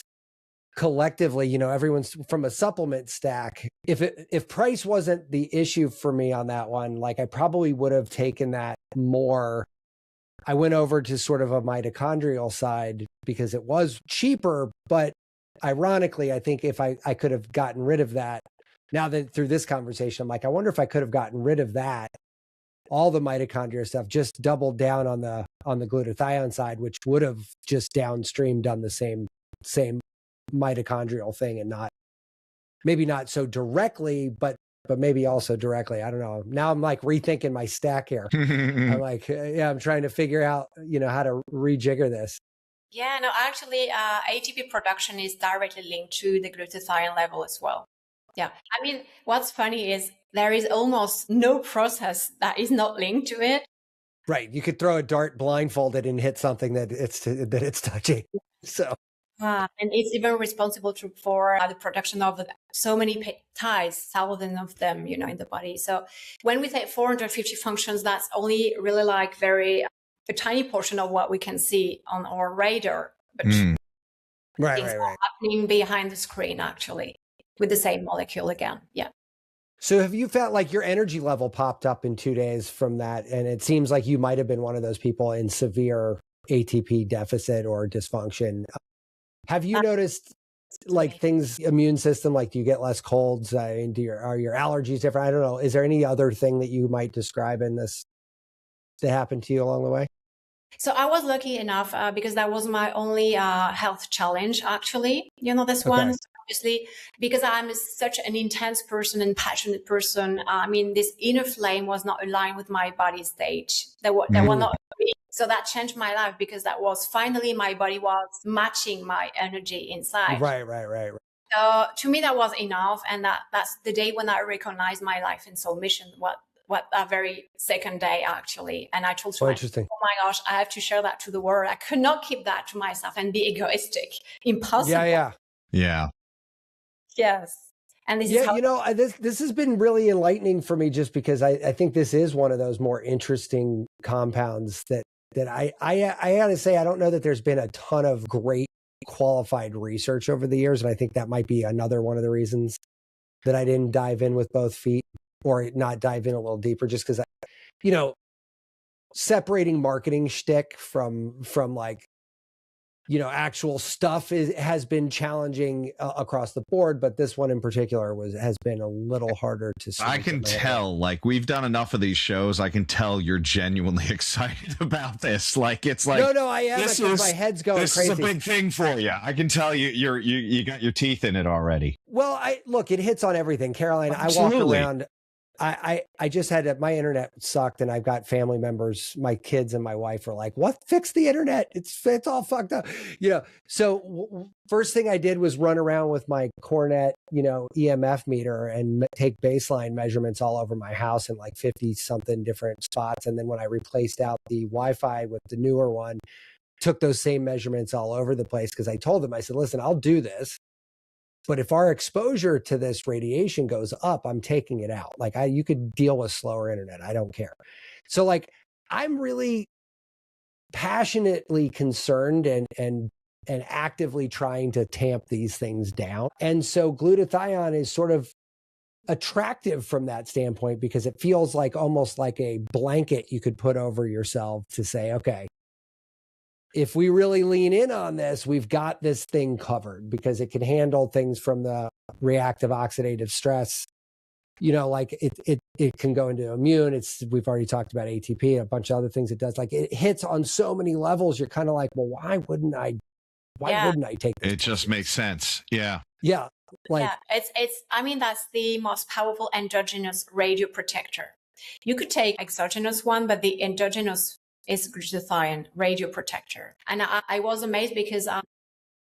S1: collectively, everyone's from a supplement stack. If price wasn't the issue for me on that one, like I probably would have taken that more. I went over to sort of a mitochondrial side because it was cheaper, but ironically, I think if I could have gotten rid of that, now that through this conversation, I'm like, I wonder if I could have gotten rid of that, all the mitochondria stuff, just doubled down on the glutathione side, which would have just downstream done the same mitochondrial thing, and maybe not so directly, but maybe also directly. I don't know. Now I'm like rethinking my stack here. I'm like, I'm trying to figure out, how to rejigger this.
S3: Yeah, no, actually, ATP production is directly linked to the glutathione level as well. Yeah. I mean, what's funny is there is almost no process that is not linked to it.
S1: Right. You could throw a dart blindfolded and hit something that it's touching. So
S3: And it's even responsible for the production of so many peptides, thousands of them, in the body. So when we say 450 functions, that's only really like a tiny portion of what we can see on our radar. But
S1: Right.
S3: happening behind the screen, actually, with the same molecule again. Yeah.
S1: So have you felt like your energy level popped up in 2 days from that? And it seems like you might have been one of those people in severe ATP deficit or dysfunction. Have you noticed like things, immune system, like do you get less colds? Are your allergies different? I don't know. Is there any other thing that you might describe in this that happened to you along the way?
S3: So I was lucky enough because that was my only health challenge, actually. This one, so obviously, because I'm such an intense person and passionate person. I mean, this inner flame was not aligned with my body state. That was not. So that changed my life because that was finally my body was matching my energy inside.
S1: Right.
S3: So to me, that was enough. And that's the day when I recognized my life and soul mission, what that very second day, actually. And I told myself, oh my gosh, I have to share that to the world. I could not keep that to myself and be egoistic. Impossible.
S2: Yeah.
S3: Yes. And this is how
S1: this has been really enlightening for me, just because I think this is one of those more interesting compounds that I gotta say, I don't know that there's been a ton of great qualified research over the years. And I think that might be another one of the reasons that I didn't dive in with both feet, or not dive in a little deeper, just because, separating marketing shtick from like, actual stuff has been challenging across the board, but this one in particular has been a little harder to see.
S2: I can tell, like, we've done enough of these shows. I can tell you're genuinely excited about this. Like, it's like,
S1: no, I am. My head's going crazy.
S2: This is a big thing for you. I can tell you got your teeth in it already.
S1: Well, it hits on everything, Caroline.
S2: Absolutely.
S1: I walk around. I just had my internet sucked, and I've got family members, my kids and my wife are like, what? Fix the internet. It's all fucked up. So first thing I did was run around with my Cornet, EMF meter and take baseline measurements all over my house in like 50 something different spots. And then when I replaced out the Wi-Fi with the newer one, took those same measurements all over the place. Cause I told them, I said, listen, I'll do this, but if our exposure to this radiation goes up, I'm taking it out. Like you could deal with slower internet. I don't care. So like, I'm really passionately concerned and actively trying to tamp these things down. And so glutathione is sort of attractive from that standpoint, because it feels like almost like a blanket you could put over yourself to say, okay, if we really lean in on this, we've got this thing covered, because it can handle things from the reactive oxidative stress. Like it can go into immune. We've already talked about ATP, a bunch of other things it does. Like it hits on so many levels. You're kind of like, well, why wouldn't I take this?
S2: It just makes sense. Yeah.
S1: Yeah.
S3: I mean, that's the most powerful endogenous radio protector. You could take exogenous one, but the endogenous is glutathione radio protector. And I was amazed because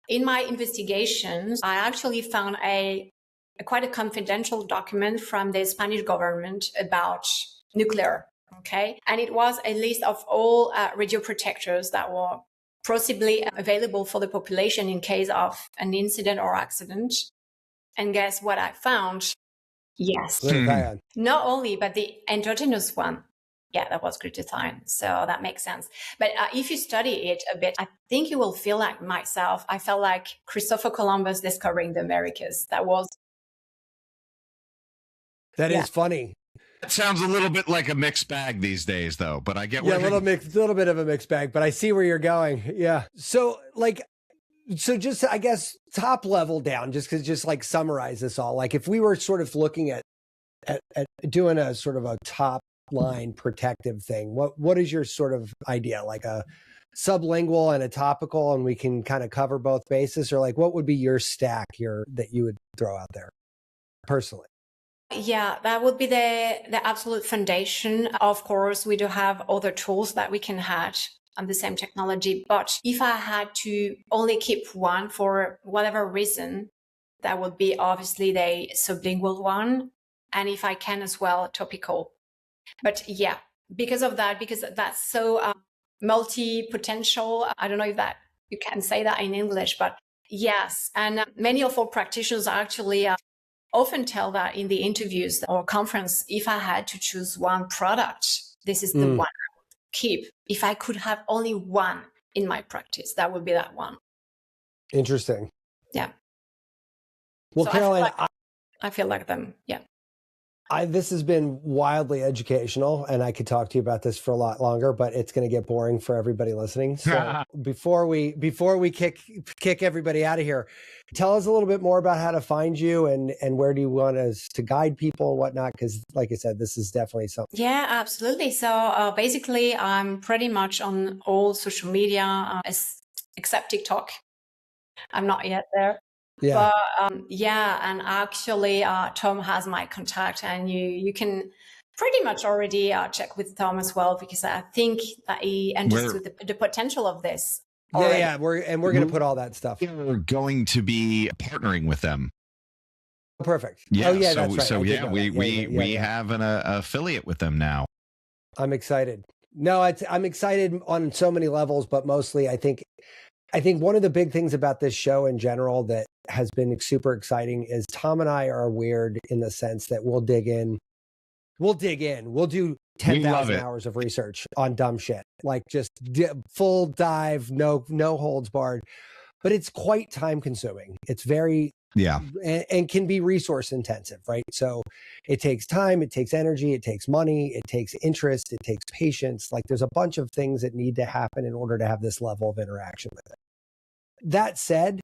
S3: in my investigations, I actually found quite a confidential document from the Spanish government about nuclear. Okay. And it was a list of all radio protectors that were possibly available for the population in case of an incident or accident. And guess what I found? Yes. Not only, but the endogenous one. Yeah, that was glutathione. So that makes sense. But if you study it a bit, I think you will feel like myself. I felt like Christopher Columbus discovering the Americas. That is
S1: funny.
S2: It sounds a little bit like a mixed bag these days, though. But I get
S1: a little bit of a mixed bag. But I see where you're going. Yeah. So just I guess top level down, just like summarize this all. Like if we were sort of looking at doing a sort of a top line protective thing, what is your sort of idea? Like a sublingual and a topical, and we can kind of cover both bases, or like what would be your stack that you would throw out there personally?
S3: Yeah, that would be the absolute foundation. Of course, we do have other tools that we can add on the same technology, but if I had to only keep one for whatever reason, that would be obviously the sublingual one, and if I can as well, topical. But yeah, because that's so multi-potential. I don't know if that you can say that in English, but Yes. And many of our practitioners actually often tell that in the interviews or conference, if I had to choose one product, this is the one I would keep. If I could have only one in my practice, that would be that one.
S1: Interesting.
S3: Yeah.
S1: Well,
S3: So
S1: Caroline,
S3: I feel like them. Yeah.
S1: This has been wildly educational, and I could talk to you about this for a lot longer, but it's going to get boring for everybody listening. So before we kick everybody out of here, tell us a little bit more about how to find you and where do you want us to guide people and whatnot? Because like I said, this is definitely something.
S3: Yeah, absolutely. So basically, I'm pretty much on all social media except TikTok. I'm not yet there.
S1: Yeah.
S3: But and actually Tom has my contact, and you can pretty much already check with Tom as well, because I think that he understood the potential of this already.
S1: Yeah, we're going to put all that stuff.
S2: We're going to be partnering with them.
S1: Perfect.
S2: Yeah.
S1: That's right.
S2: So we have an affiliate with them now.
S1: I'm excited. No, I'm excited on so many levels, but mostly I think one of the big things about this show in general that has been super exciting is Tom and I are weird in the sense that we'll dig in. We'll do 10,000 hours of research on dumb shit, like just full dive, no holds barred, but it's quite time consuming. It's very, and can be resource intensive, right? So it takes time, it takes energy, it takes money, it takes interest, it takes patience. Like there's a bunch of things that need to happen in order to have this level of interaction with it. That said,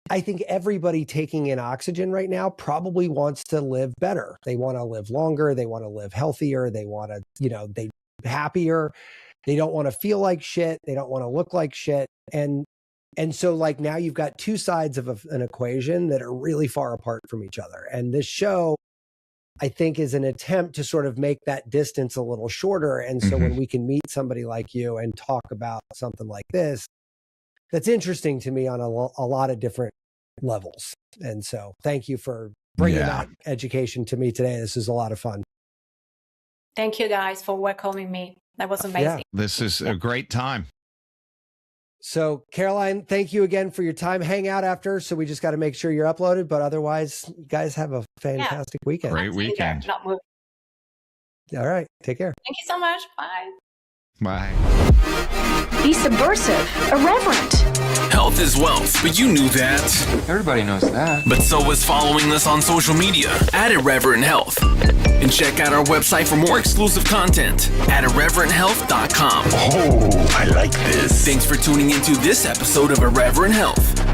S1: I think everybody taking in oxygen right now probably wants to live better. They want to live longer. They want to live healthier. They want to, they happier. They don't want to feel like shit. They don't want to look like shit. And so like now you've got two sides of an equation that are really far apart from each other. And this show, I think, is an attempt to sort of make that distance a little shorter. And so when we can meet somebody like you and talk about something like this, that's interesting to me on a lot of different levels. And so thank you for bringing that education to me today. This is a lot of fun.
S3: Thank you guys for welcoming me. That was amazing.
S2: Yeah, this is a great time.
S1: So Caroline, thank you again for your time. Hang out after. So we just got to make sure you're uploaded, but otherwise you guys have a fantastic weekend.
S2: Great weekend.
S3: Not moving.
S1: All right. Take care.
S3: Thank you so much. Bye.
S2: Bye.
S4: Be subversive, irreverent.
S5: Health is wealth, but you knew that.
S6: Everybody knows that.
S5: But so is following us on social media at Irreverent Health. And check out our website for more exclusive content at irreverenthealth.com.
S7: Oh, I like this.
S5: Thanks for tuning into this episode of Irreverent Health.